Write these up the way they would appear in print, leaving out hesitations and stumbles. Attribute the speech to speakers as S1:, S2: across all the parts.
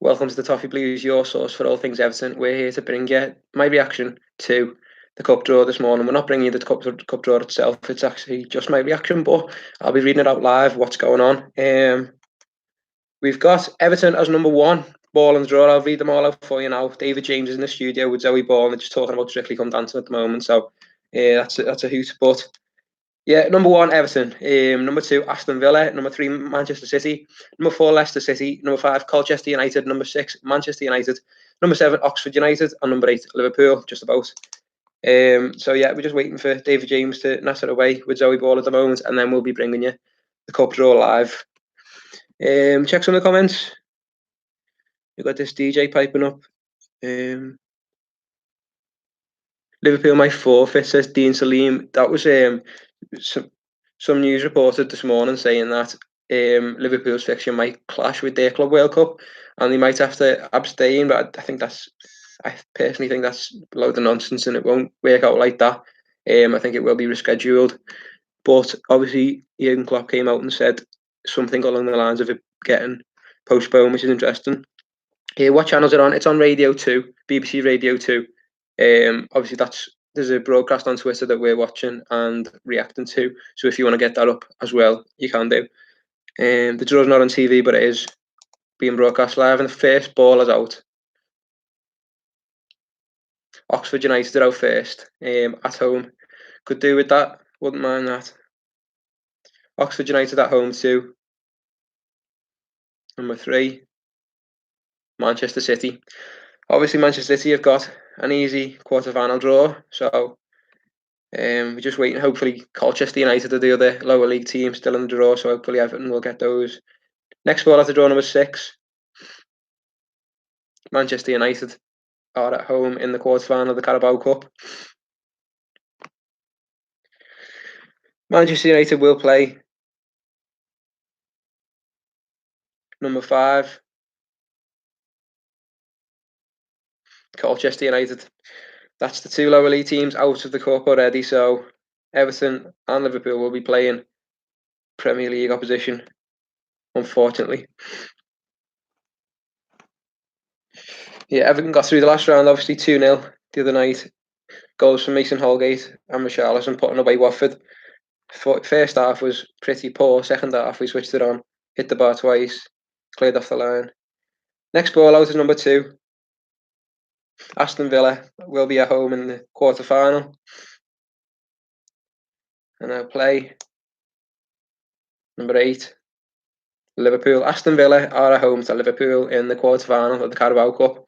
S1: Welcome to the Toffee Blues, your source for all things Everton. We're here to bring you my reaction to the cup draw this morning. We're not bringing you the cup draw itself. It's actually just my reaction, but I'll be reading it out live, what's going on. We've got Everton as number one, ball and draw. I'll read them all out for you now. David James is in the studio with Zoe Ball, and they're just talking about Strictly Come Dancing at the moment. So that's a hoot. But yeah, number one, Everton. Number two, Aston Villa. Number three, Manchester City. Number four, Leicester City. Number five, Colchester United. Number six, Manchester United. Number seven, Oxford United. And number eight, Liverpool, just about. So yeah, we're just waiting for David James to natter away with Zoe Ball at the moment, and then we'll be bringing you the cup draw live. Check some of the comments. We've got this DJ piping up. Liverpool might forfeit, says Dean Salim. That was some news reported this morning saying that Liverpool's fixture might clash with their Club World Cup, and they might have to abstain. But I personally think that's a load of nonsense, and it won't work out like that. I think it will be rescheduled. But obviously, Jurgen Klopp came out and said something along the lines of it getting postponed, which is interesting. What channels are on? It's on Radio 2, BBC Radio 2. Obviously, there's a broadcast on Twitter that we're watching and reacting to. So if you want to get that up as well, you can do. The draw's not on TV, but it is being broadcast live, and the first ball is out. Oxford United are out first, at home. Could do with that. Wouldn't mind that. Oxford United at home too. Number three, Manchester City. Obviously, Manchester City have got an easy quarter-final draw, so we're just waiting. Hopefully, Colchester United are the other lower league team still in the draw, so hopefully Everton will get those. Next ball at the draw, number six. Manchester United are at home in the quarter-final of the Carabao Cup. Manchester United will play number five, Colchester United. That's the two lower league teams out of the cup already, so Everton and Liverpool will be playing Premier League opposition, unfortunately. Yeah, Everton got through the last round, obviously 2-0 the other night. Goals from Mason Holgate and Richarlison putting away Watford. First half was pretty poor. Second half, we switched it on, hit the bar twice, cleared off the line. Next ball out is number two. Aston Villa will be at home in the quarter-final. And now play number eight, Liverpool. Aston Villa are at home to Liverpool in the quarter-final of the Carabao Cup.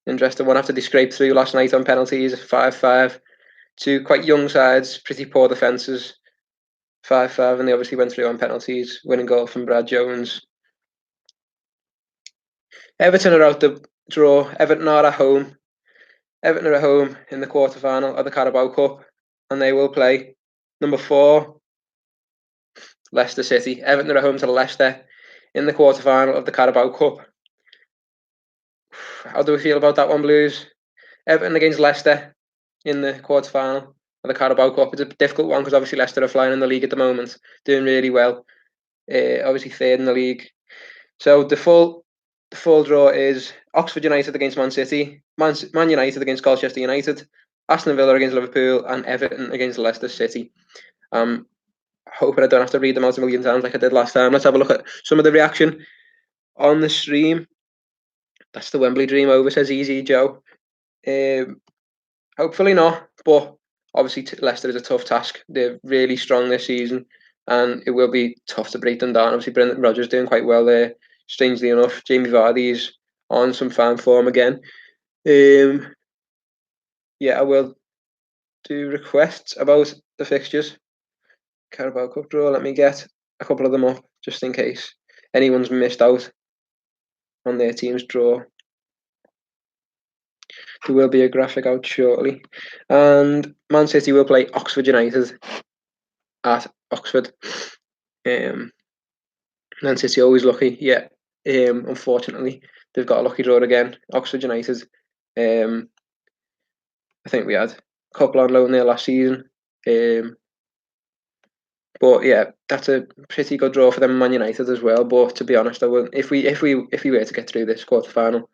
S1: Interesting one after they scraped through last night on penalties, 5-5. Two quite young sides, pretty poor defences. 5-5, and they obviously went through on penalties, winning goal from Brad Jones. Everton are out the draw. Everton are at home. Everton are at home in the quarter-final of the Carabao Cup, and they will play number four, Leicester City. Everton are at home to Leicester in the quarter-final of the Carabao Cup. How do we feel about that one, Blues? Everton against Leicester in the quarter-final of the Carabao Cup. It's a difficult one because obviously Leicester are flying in the league at the moment, doing really well. Obviously third in the league. So the full draw is Oxford United against Man City, Man United against Colchester United, Aston Villa against Liverpool, and Everton against Leicester City. Hoping I don't have to read them out a million times like I did last time. Let's have a look at some of the reaction on the stream. That's the Wembley dream over, says Easy Joe. Hopefully not, but obviously Leicester is a tough task. They're really strong this season, and it will be tough to break them down. Obviously, Brendan Rodgers doing quite well there. Strangely enough, Jamie Vardy's on some fan form again. Yeah, I will do requests about the fixtures. Carabao Cup draw. Let me get a couple of them up just in case anyone's missed out on their team's draw. There will be a graphic out shortly. And Man City will play Oxford United at Oxford. Man City always lucky. Yeah. Unfortunately, they've got a lucky draw again. Oxford United. I think we had a couple on loan there last season. But yeah, that's a pretty good draw for them, Man United as well. But to be honest, I wouldn't. If we were to get through this quarter final,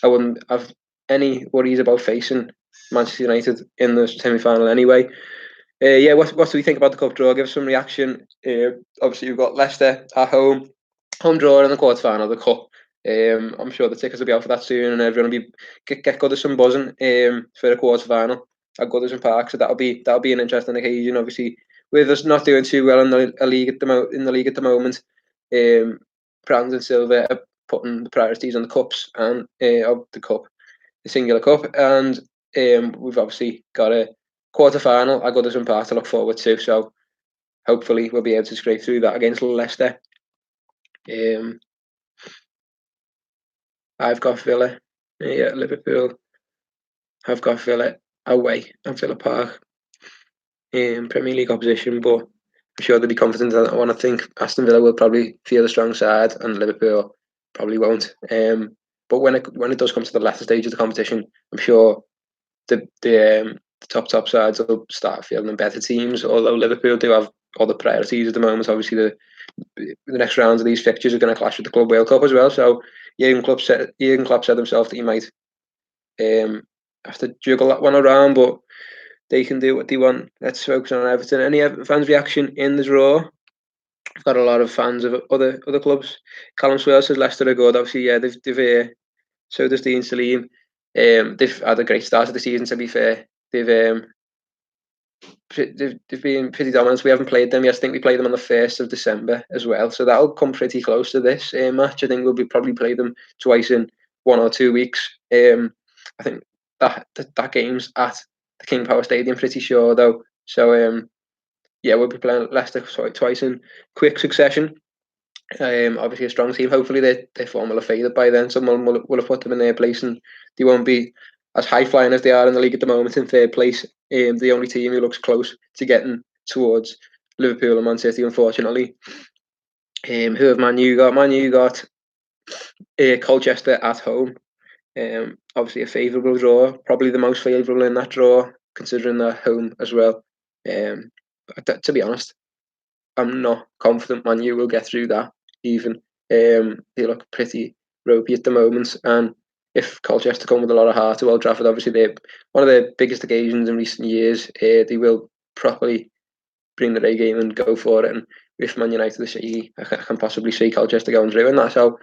S1: I wouldn't have any worries about facing Manchester United in the semi-final anyway. Yeah, what do we think about the cup draw? Give us some reaction. Obviously, we've got Leicester at home draw in the quarter final of the cup. I'm sure the tickets will be out for that soon, and everyone will be get Goodison buzzing for the quarter final at Goodison Park. So that'll be an interesting occasion. Obviously, with us not doing too well in the league at the moment, Brandon Silva are putting the priorities on the cups and of the cup, the singular cup, and we've obviously got a quarter final at Goodison Park to look forward to. So hopefully we'll be able to scrape through that against Leicester. I've got Villa. Yeah, Liverpool. I've got Villa away at Villa Park in Premier League opposition, but I'm sure they'll be confident in that one. I think Aston Villa will probably feel the strong side, and Liverpool probably won't. But when it does come to the latter stage of the competition, I'm sure the top sides will start feeling better teams. Although Liverpool do have other priorities at the moment. Obviously, the next rounds of these fixtures are going to clash with the Club World Cup as well. So Jurgen Klopp said himself that he might have to juggle that one around, but they can do what they want. Let's focus on Everton. Any Everton fans' reaction in the draw? I've got a lot of fans of other clubs. Callum Swale says Leicester are good. Obviously, yeah, they've so does Dean Salim. They've had a great start of the season. To be fair, they've been pretty dominant. We haven't played them yet. I think we played them on the 1st of December as well. So that'll come pretty close to this match. I think we'll probably play them twice in 1 or 2 weeks. I think that game's at the King Power Stadium, pretty sure though. So yeah, we'll be playing Leicester twice in quick succession. Obviously a strong team. Hopefully their form will have faded by then. Someone will have put them in their place, and they won't be as high flying as they are in the league at the moment in third place. The only team who looks close to getting towards Liverpool and Man City, unfortunately. Who have Man U got? Man U got Colchester at home. Obviously a favourable draw, probably the most favourable in that draw, considering they're home as well. To be honest, I'm not confident Man U will get through that even. They look pretty ropey at the moment, and if Colchester come with a lot of heart to Old Trafford, obviously they're one of their biggest occasions in recent years. They will properly bring the A game and go for it. And if Man United are shaky, I can possibly see Colchester going through in that. So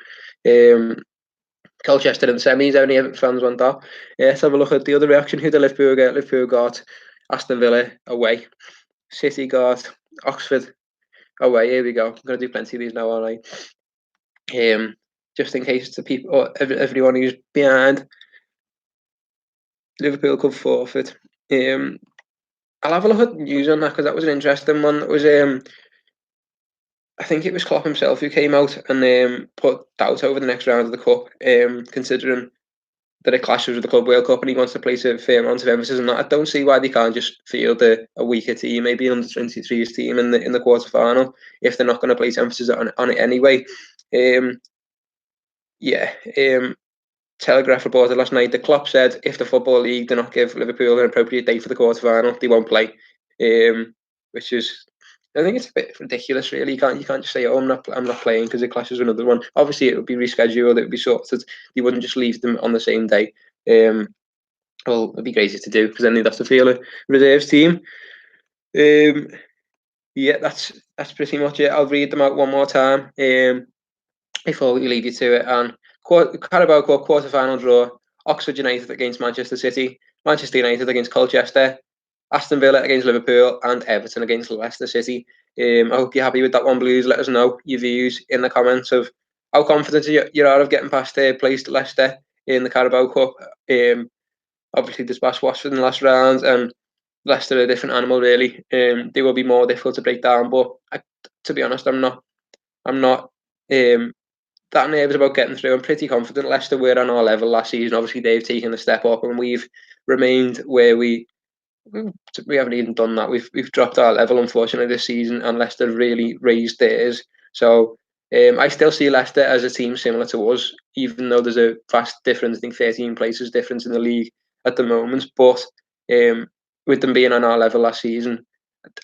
S1: Colchester in the semis, any fans want that? Let's have a look at the other reaction. Who did Liverpool get? Liverpool got Aston Villa away. City got Oxford away. Here we go. I'm going to do plenty of these now, aren't I? Just in case the people, or everyone who's behind, Liverpool could forfeit. I'll have a look at news on that because that was an interesting one. It was I think it was Klopp himself who came out and put doubt over the next round of the cup, considering that it clashes with the Club World Cup and he wants to place a fair amount of emphasis on that. I don't see why they can't just field a weaker team, maybe an under-23s team in the quarter final, if they're not going to place emphasis on it anyway. Telegraph reported last night that Klopp said if the Football League do not give Liverpool an appropriate date for the quarter final, they won't play. Which is, I think it's a bit ridiculous, really. You can't just say, "Oh, I'm not playing" because it clashes with another one. Obviously, it would be rescheduled. It would be sorted. You wouldn't just leave them on the same day. Well, it'd be crazy to do because then they'd have to field a reserves team. Yeah, that's pretty much it. I'll read them out one more time before we leave you to it. And Carabao Cup quarter-final draw: Oxford United against Manchester City, Manchester United against Colchester, Aston Villa against Liverpool, and Everton against Leicester City. I hope you're happy with that one, Blues. Let us know your views in the comments of how confident you are of getting past third place Leicester in the Carabao Cup. Obviously, there's past Watford in the last round, and Leicester are a different animal, really. They will be more difficult to break down, but to be honest, I'm not that nervous about getting through. I'm pretty confident. Leicester were on our level last season. Obviously, they've taken a step up, and we've remained where we haven't even done that. We've dropped our level, unfortunately, this season, and Leicester really raised theirs. So I still see Leicester as a team similar to us, even though there's a vast difference. I think 13 places difference in the league at the moment. But with them being on our level last season,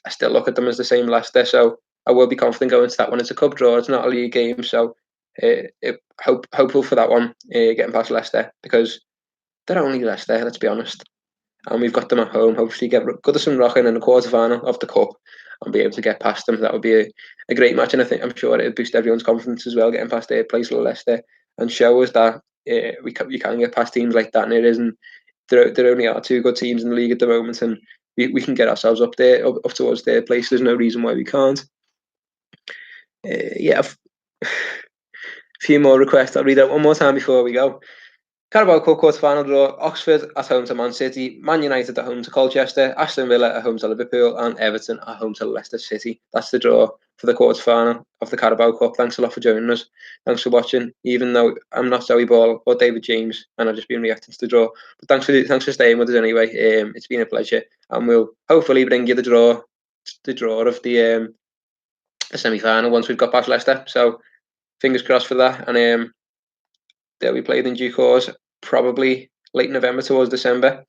S1: I still look at them as the same Leicester, so I will be confident going to that one. It's a cup draw, it's not a league game, so hopeful for that one, getting past Leicester, because they're only Leicester, let's be honest. And we've got them at home. Hopefully, get Goodison rocking in the quarter final of the cup and be able to get past them. That would be a great match, and I'm sure it would boost everyone's confidence as well, getting past their place, Leicester, and show us that you can get past teams like that, and it isn't. There only are two good teams in the league at the moment, and we can get ourselves up there, up towards their place. There's no reason why we can't. Yeah, a few more requests. I'll read out one more time before we go. Carabao Cup quarter-final draw, Oxford at home to Man City, Man United at home to Colchester, Aston Villa at home to Liverpool, and Everton at home to Leicester City. That's the draw for the quarter-final of the Carabao Cup. Thanks a lot for joining us. Thanks for watching, even though I'm not Zoe Ball or David James, and I've just been reacting to the draw. But thanks for staying with us anyway. It's been a pleasure, and we'll hopefully bring you the draw of the semi-final once we've got past Leicester. So fingers crossed for that, and they'll be played in due course, probably late November towards December.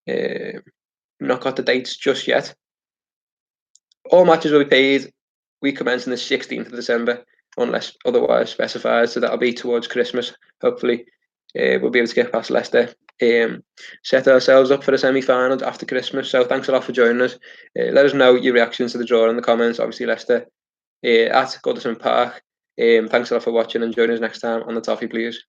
S1: Not got the dates just yet. All matches will be paid. We commence on the 16th of December, unless otherwise specified. So that'll be towards Christmas. Hopefully, we'll be able to get past Leicester. Set ourselves up for the semi-finals after Christmas. So thanks a lot for joining us. Let us know your reactions to the draw in the comments. Obviously, Leicester at Goodison Park. Thanks a lot for watching, and join us next time on the Toffee Please.